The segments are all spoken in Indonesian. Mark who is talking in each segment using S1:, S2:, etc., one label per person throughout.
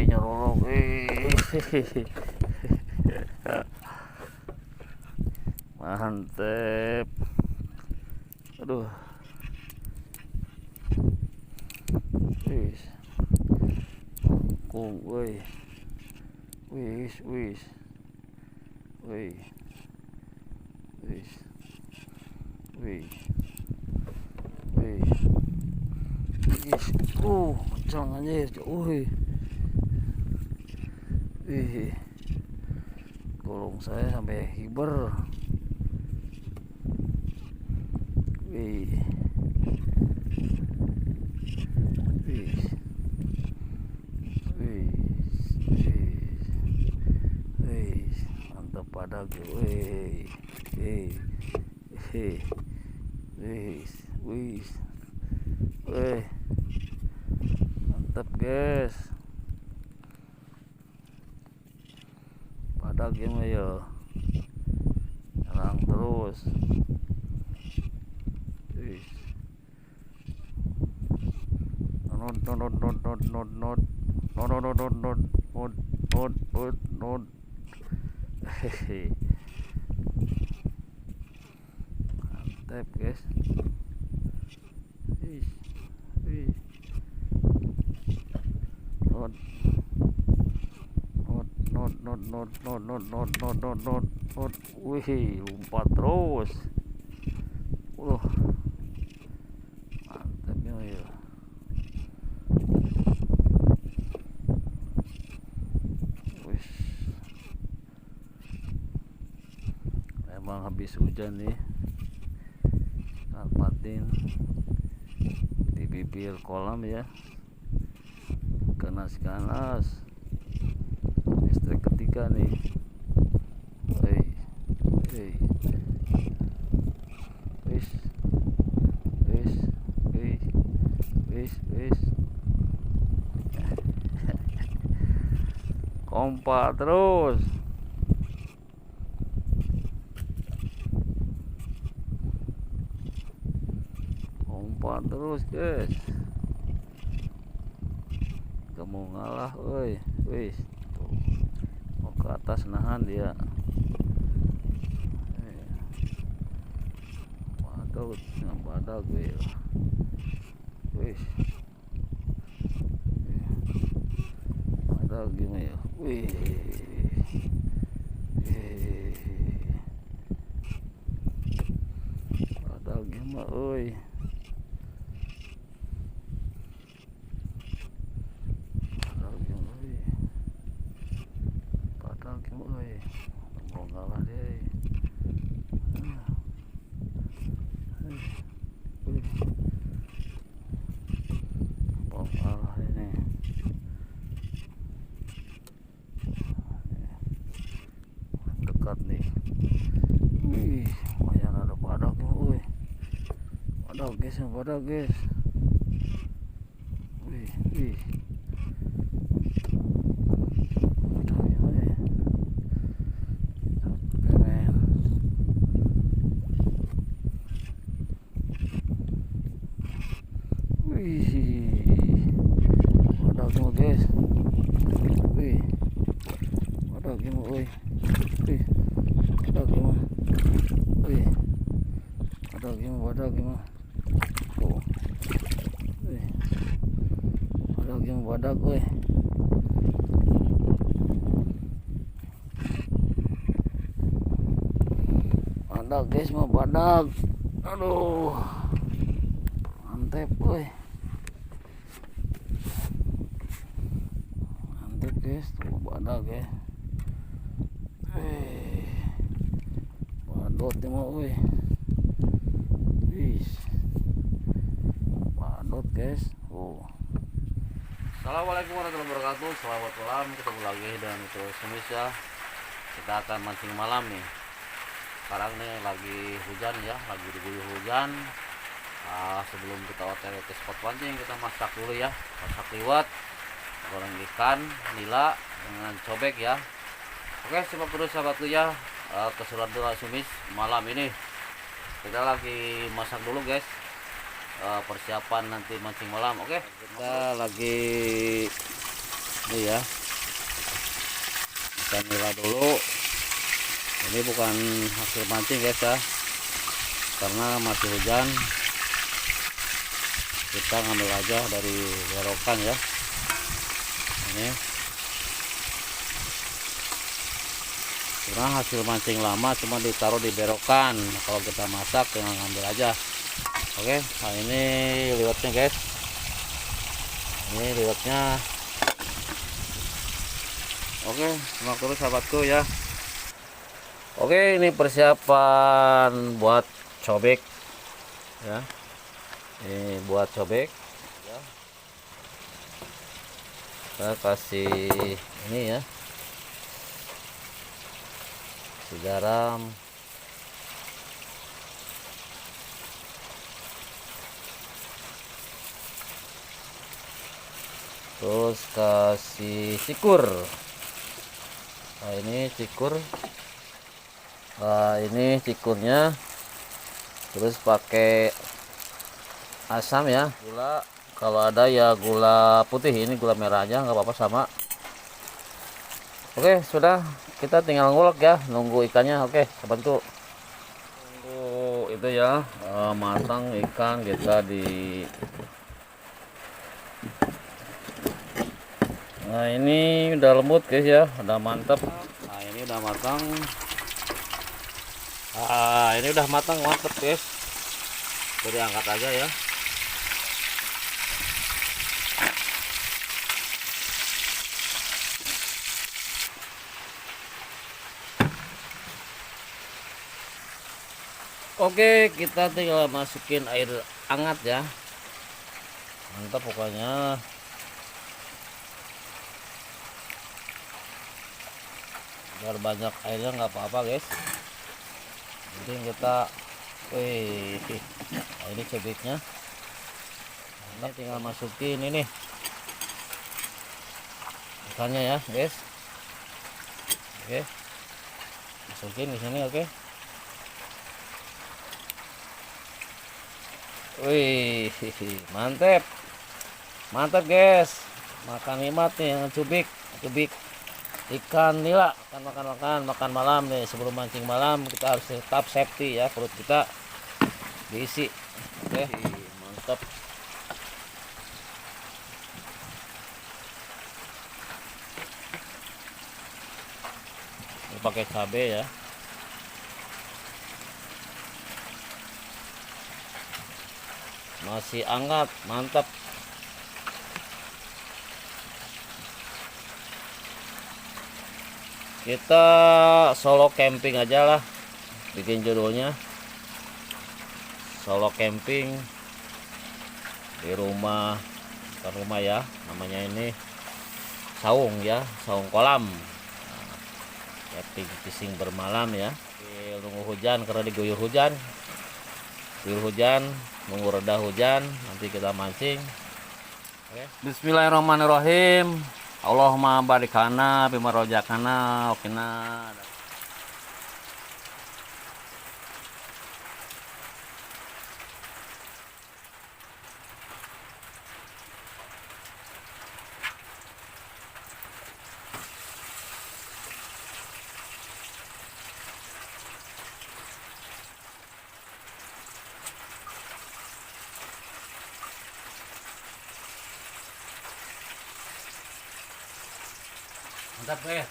S1: Nyerolok. Mantep. Aduh. Wis. Kung, woi. Wis. Wis. Wis. Wis. Wis. Kencang anjir. Golong saya sampai hiber. Mantap pada gue. Mantap guys. Pada game ya. Serang terus. Mantap guys. Not. Wih, lompat terus. Mantapnya ya. Wih. Memang habis hujan nih. Alpatin di bibir kolam ya. Ganas listrik ketiga nih. Wis. Kompak terus. Guys. Gak mau ngalah, wis. Mau ke atas nahan dia. Badak gue. Wis. Badak gimana ya? Badak gimana, mau ngalah deh. Mau ngalah ini. Dekat nih. Lumayan ada badak nih. Badak guys. Wih. Badak semua guys. Badak semua. Badak semua. Badak. Badak guys, mau badak. Aduh. Mantap guys, tuh badak ya. Badot dia mau badot guys. Assalamualaikum warahmatullahi wabarakatuh. Selamat malam, ketemu lagi dan itu Indonesia. Kita akan mancing malam nih. Sekarang nih lagi hujan ya, lagi diguyur hujan. Sebelum kita OTW ke spot pancing, kita masak dulu ya. Masak liwet, goreng ikan nila dengan cobek ya. Oke, simak terus sahabatku ya. Keseruan dulu Sumis malam ini. Kita lagi masak dulu guys. Persiapan nanti mancing malam. Oke, kita lagi Ini ya, kita nila dulu. Ini bukan hasil mancing guys ya, karena masih hujan. Kita ngambil aja dari berokan ya. Ini sebenarnya hasil mancing lama, cuma ditaruh di berokan. Kalau kita masak tinggal ngambil aja. Oke, nah ini liwetnya guys. Ini liwetnya. Oke, simak terus sahabatku ya. Oke, ini persiapan buat cobek ya. Ini buat cobek ya. Kita kasih ini ya, kasih garam, terus kasih cikur. Nah ini cikur, ini cikurnya, terus pakai asam ya, gula kalau ada ya gula putih, ini gula merah aja nggak apa-apa sama. Oke, sudah, kita tinggal ngulek ya, nunggu ikannya. Oke, bantu tunggu itu ya, matang ikan kita di. Nah ini udah lembut guys ya, udah mantap. Nah ini udah matang. Ini udah matang, mantep guys. Jadi angkat aja ya. Oke, kita tinggal masukin air hangat ya. Mantap pokoknya. Biar banyak airnya nggak apa-apa guys. Jadi kita, ini cobeknya. Ini tinggal masukin ini ikannya ya guys. Oke, masukin di sini. Oke. Wih, mantap, mantap guys. Makan nikmat nih yang cubik ikan nila. Makan malam nih, sebelum mancing malam kita harus tetap safety ya, perut kita diisi. Oke, mantap. Ini pakai cabai ya. Masih hangat, mantap. Kita solo camping aja lah, bikin judulnya solo camping di rumah, bukan rumah ya, namanya ini saung ya, saung kolam. Camping fishing bermalam ya. Nunggu hujan karena diguyur hujan, nunggu reda hujan, nanti kita mancing. Oke. Bismillahirrahmanirrahim. Allahumma barikana bima rojakana okina. Mantap guys.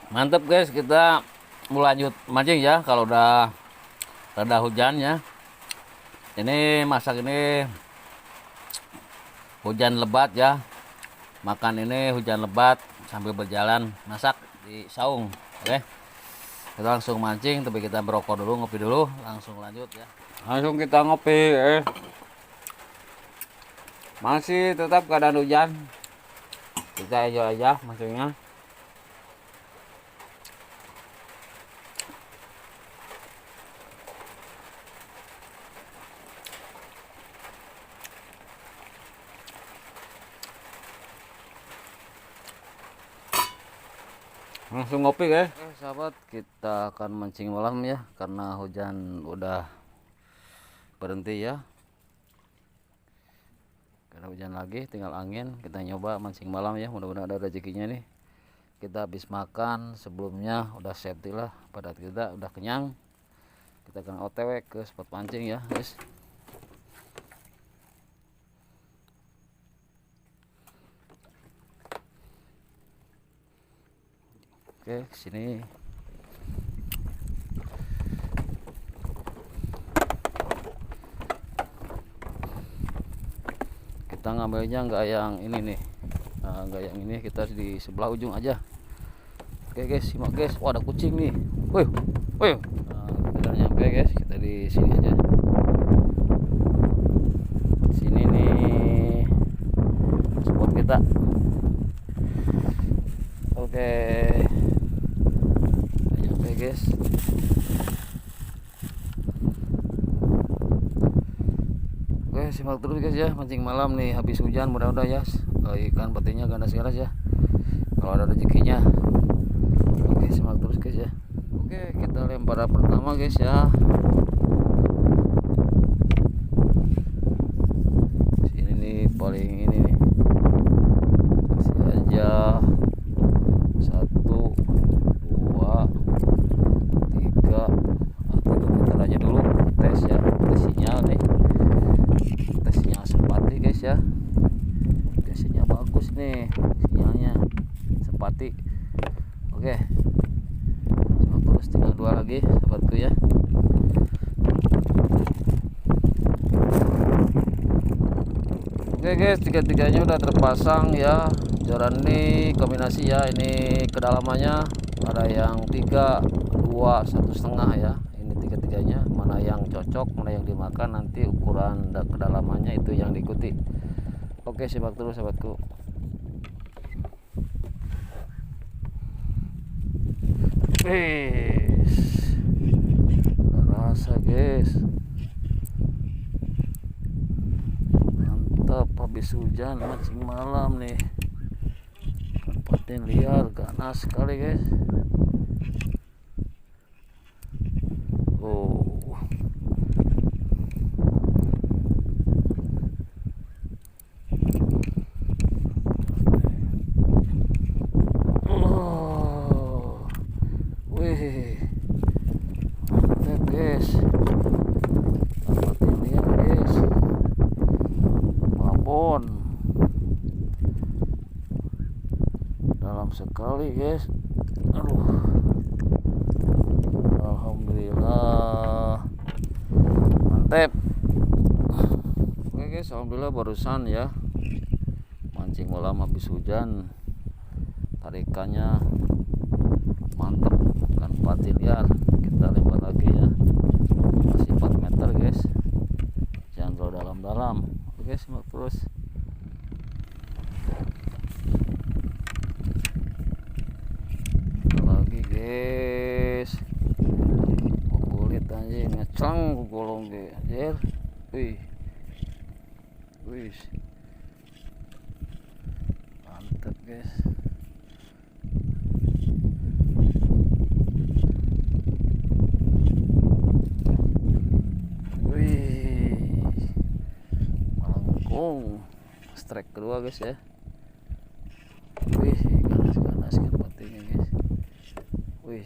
S1: Mantap guys, kita mau lanjut mancing ya kalau udah reda hujan ya. Ini masak ini hujan lebat ya. Makan ini hujan lebat sambil berjalan masak di saung. Oke. Kita langsung mancing, tapi kita merokok dulu, ngopi dulu, langsung lanjut ya. Langsung kita ngopi. Masih tetap keadaan hujan. Kita enjoy aja mancingnya. Langsung ngopi guys. Sahabat, kita akan mancing malam ya, karena hujan udah berhenti ya. Karena hujan lagi, tinggal angin. Kita nyoba mancing malam ya, mudah-mudahan ada rezekinya nih. Kita habis makan sebelumnya, udah safety lah, pada kita udah kenyang. Kita akan OTW ke spot pancing ya guys. Oke, sini. Kita ngambilnya nggak yang ini nih, nggak yang ini, kita di sebelah ujung aja. Oke guys, simak guys. Wah, ada kucing nih. Woi, woi. Kita nyampe guys, kita di sini aja. Sini nih spot kita. Oke. Guys, oke, simak terus guys ya, mancing malam nih, habis hujan mudah-mudahan ya ikan petinya ganas-ganas ya, kalau ada rezekinya. Oke, simak terus guys ya. Oke, kita lempar pertama guys ya. Sini nih paling ini nih, kasih aja 1, 2, 3 meter aja dulu, tes ya, tes sinyal nih, tes sinyal sepati guys ya. Tes sinyal bagus nih, sinyalnya sepati. Oke, terus tinggal 2 lagi sahabatku ya. Oke guys, tiga-tiganya udah terpasang ya. Joran ini kombinasi ya, ini kedalamannya ada yang 3, 2, 1,5 ya. Ini tiga-tiganya, mana yang cocok, mana yang dimakan, nanti ukuran dan kedalamannya itu yang diikuti. Oke, simak terus sahabatku. Guys, rasa guys, mantap. Habis hujan mancing malam nih, patin liar ganas sekali guys. Mantap guys, patin liar guys, babon dalam sekali guys. Aduh, alhamdulillah mantap. Oke guys, alhamdulillah barusan ya mancing malam habis hujan, tarikannya mantap kan, patin liar. Kita lempar lagi ya, masih 4 meter guys, jangan terlalu dalam-dalam. Oke, simak terus. Lagi guys, kulit aja ngecang golong guys. Wih, wih, mantap guys. Strike kedua guys ya. Wih, ganas-ganas kan patinya guys. Wih,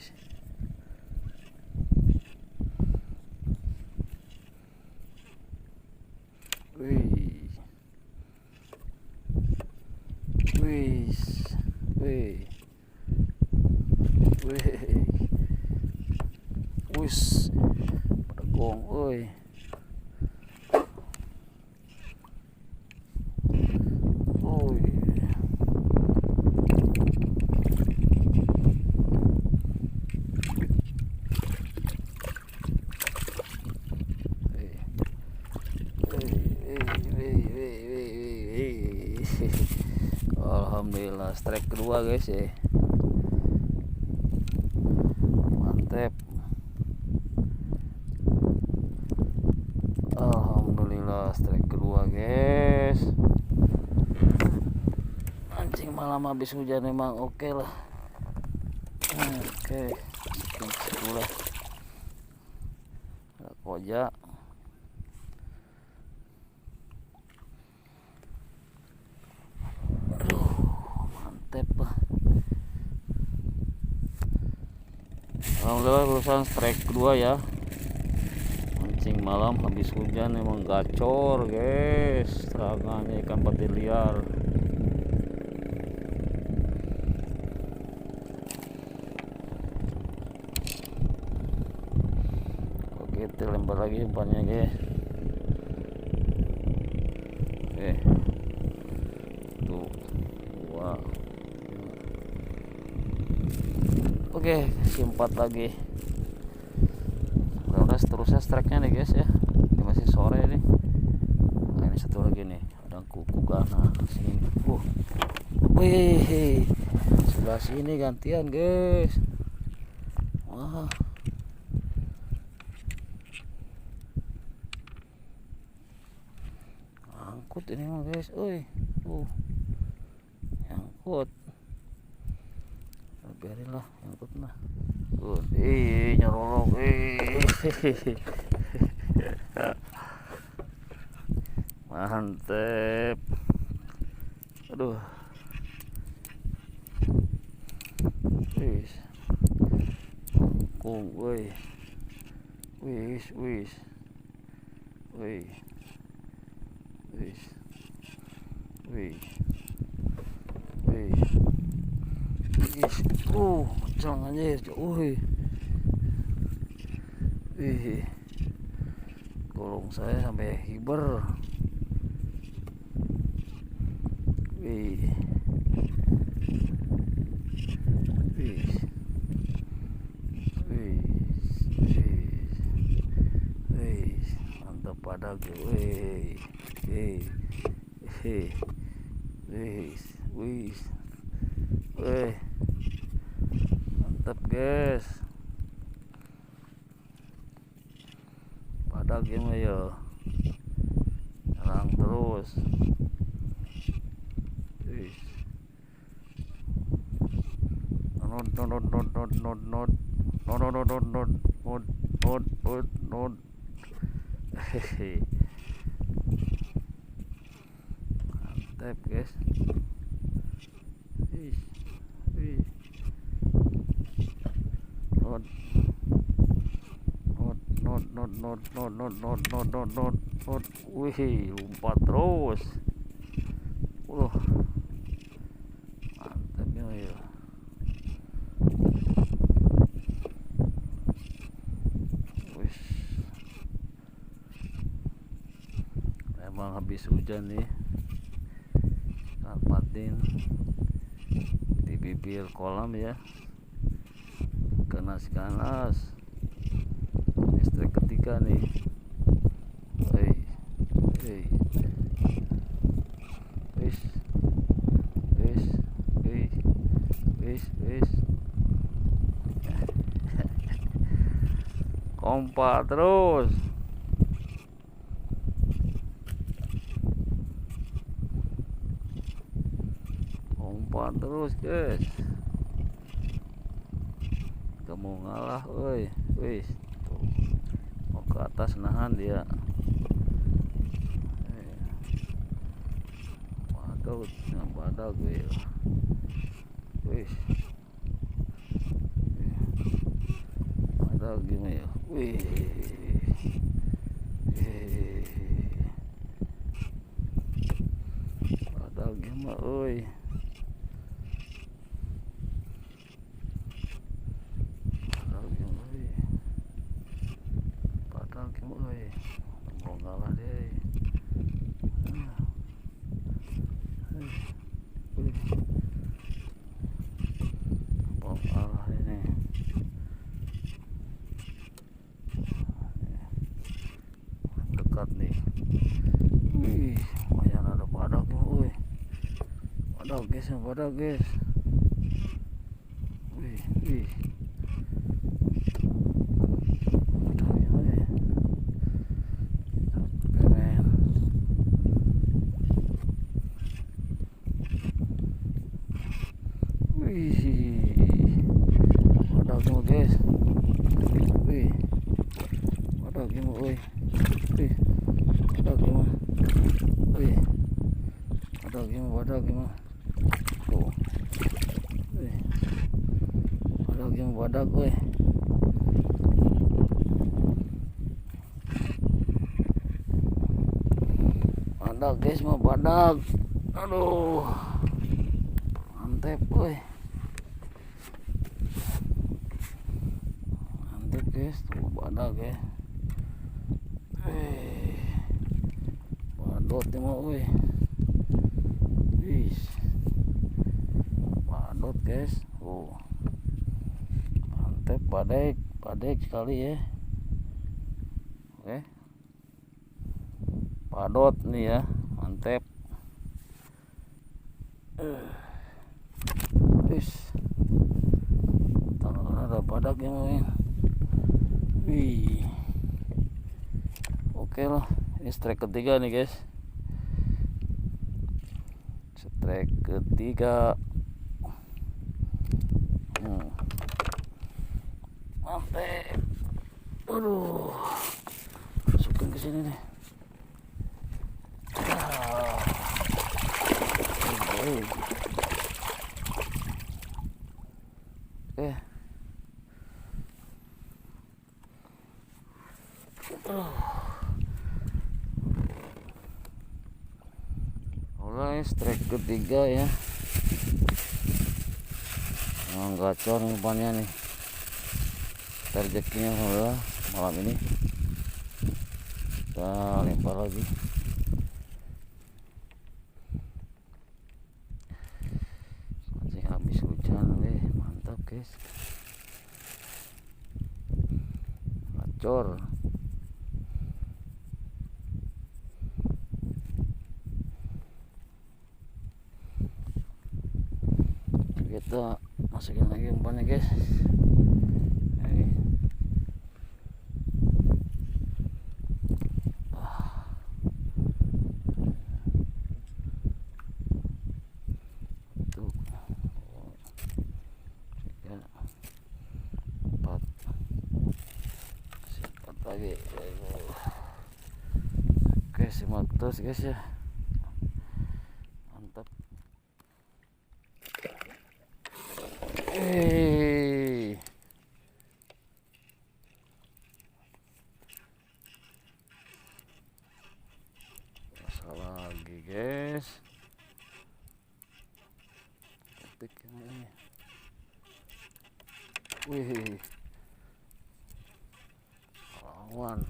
S1: wih, wih, wih, wih, wis, pada gong, wih. Alhamdulillah strike kedua guys ya, mantep. Alhamdulillah strike kedua guys. Mancing malam habis hujan emang oke lah. Oke, masukin situ lah. Ada koja. Aduh, mantep lah. Alhamdulillah berusaha strike kedua ya. Mancing malam habis hujan emang gacor guys, serangannya ikan patin liar. Oke, kita lempar lagi umpannya guys. Oke, tuh dua. Oke, kasih 4 lagi. Udah seterusnya strike-nya nih guys ya. Ini masih sore nih. Nah, ini satu lagi nih, ada kuku gana sini. Wih, sebelah sini gantian guys. Wah, angkut ini mah guys. Angkut. Biarin lah, angkut mah. Nyerolong. Mantep. Aduh. Wis. Kung, woi. Wis. Wis. Kencang anjir. Golong saya sampai hiber. Mantap padag. Mantap guys, padag ya mah ya, nyerang terus. Mantap guys. Not. Wih, lompat terus. Mantapnya ya. Wih, memang habis hujan nih. Ikan patin di bibir kolam ya. Ganas. Strike ketiga nih. Wis. Kompak terus. Guys. Gak mau ngalah, wis. Mau ke atas nahan dia. Padag gue. Wis. Padag gimana ya? Padag gimana, mau ngalah deh. Mau ngalah ini. Dekat nih. Lumayan ada padak nih. Padak guys. Wih.
S2: wih. Wih, badak gimana? Wih, badak gimana? Tuh. Wih, badak wih. Badak guys, mau badak. Aduh, mantep wih. Mantep guys, tuh badak ya. Badut nih mau wih. Wih, badut guys. Mantep, padek sekali ya. Oke, padot nih ya, mantep. Wis, ada badak yang main. Wih, oke lah, ini strike ketiga nih guys. Strike ketiga. Mantep. Aduh, masukin ke sini nih. Mulai strike ketiga ya. Gacor umpannya nih. Rezekinya udah malam ini. Kita lempar lagi. Masih habis hujan weh, mantap guys. Gacor. Kita masukin lagi umpannya guys. Lagi. Oke, simak terus guys ya. Mantap. Salah lagi guys. Ketik ini. Wih, lawan.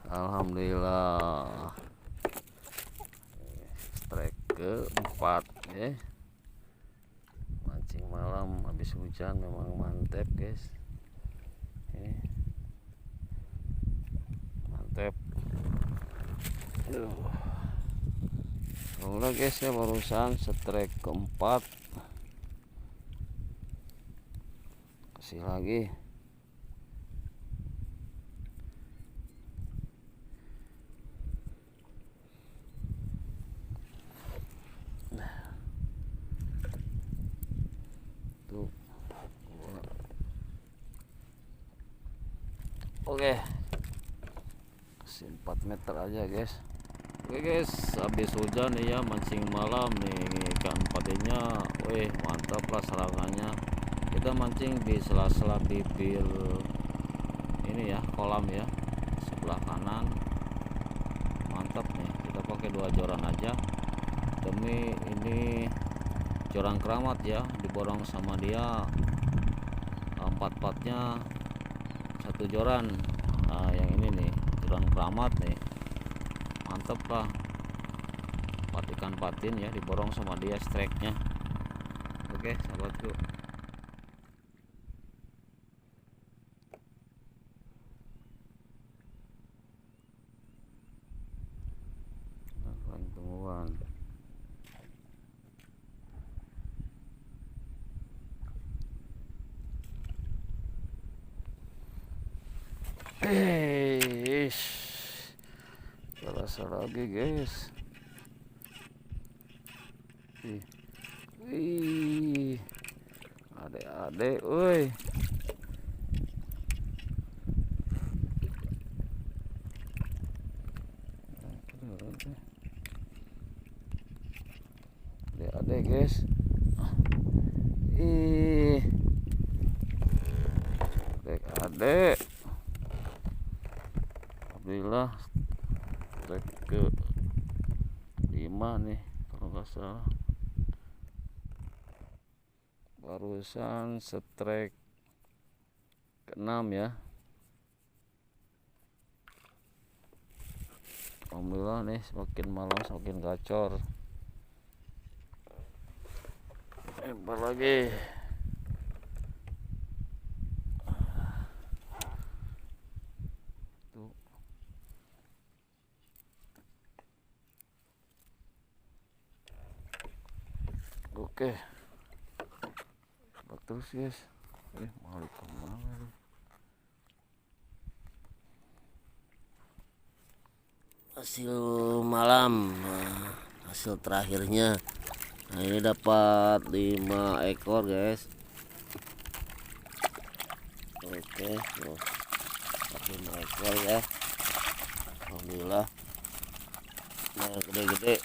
S2: Alhamdulillah, strike keempat ya. Mancing malam habis hujan memang mantep guys. Mantep. Udah guys ya, barusan strike keempat. Kasih lagi. Tuh. Oke. Kasih 4 meter aja guys. Oke guys, habis hujan nih ya, mancing malam nih ikan padenya. Wih, mantap lah serangannya. Kita mancing di sela-sela bibir ini ya, kolam ya, sebelah kanan. Mantap nih, kita pakai 2 joran aja. Demi ini joran keramat ya, diborong sama dia 4-4-nya 1 joran. Nah, yang ini nih joran keramat nih. Mantap lah, ikan patin ya, diborong sama dia strike-nya. Oke sahabatku, temuan. Salah lagi guys. sih. Wih, adek-adek, woi. Adek-adek guys. Ih, adek-adek. Alhamdulillah strike ke 5 nih kalau nggak salah. Barusan strike ke 6 ya. Alhamdulillah nih, semakin malam semakin gacor. Lempar lagi. Tuh. Oke. Lempar terus guys. Mau kemana nih?
S3: Hasil malam, nah, hasil terakhirnya. Nah, ini dapat 5 ekor guys. Oke, tuh, dapat 5 ekor ya. Alhamdulillah, nah, gede-gede.